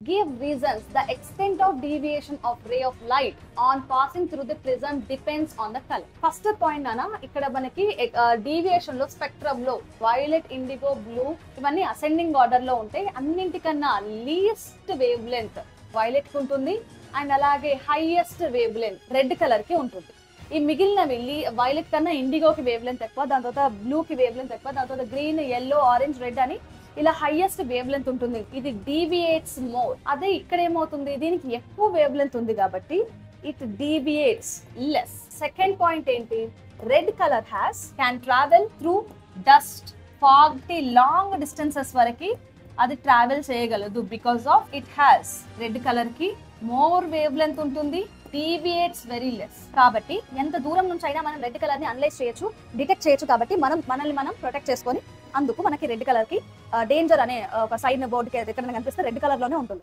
Give reasons. The extent of deviation of ray of light on passing through the prism depends on the color. First point నానా ఇక్కడ మనకి deviation లో spectrum లో violet, IndiGo, blue ఇవన్నీ ascending order లో ఉంటాయి. అన్నింటికన్నా least wave length violet కి ఉంటుంది అండ్ అలాగే highest wave length red colour కి ఉంటుంది. ఈ మిగిలినవి వైలెట్ కన్నా ఇండిగోకి వేవ్ లెంత్ ఎక్కువ, దాని తర్వాత బ్లూకి వేవ్ లెంత్ ఎక్కువ, దాని తర్వాత గ్రీన్, ఎల్లో, ఆరెంజ్, రెడ్ అని ఇలా హైయెస్ట్ వేవ్ లెంత్ ఉంటుంది. ఇది డీవియేట్స్ మోర్. అదే ఇక్కడ ఏమవుతుంది, దీనికి ఎక్కువ వేవ్ లెంత్ ఉంది కాబట్టి it deviates less. Second point ఏంటి, red colour can travel through dust, fog, long distances వరకు అది ట్రావెల్ చేయగలదు. Because of it has red colour కి మోర్ వేవ్ లెంత్ ఉంటుంది, డీవియేట్స్ వెరీ లెస్. కాబట్టి ఎంత దూరం నుంచి అయినా మనం రెడ్ కలర్ ని అనలైజ్ చేయొచ్చు, డిటెక్ట్ చేయొచ్చు. కాబట్టి మనల్ని మనం ప్రొటెక్ట్ చేసుకొని అందుకు మనకి రెడ్ కలర్ కి డేంజర్ అనే ఒక సైన్ బోర్డుకి ఎక్కడైనా కనిపిస్తే రెడ్ కలర్ లోనే ఉంటుంది.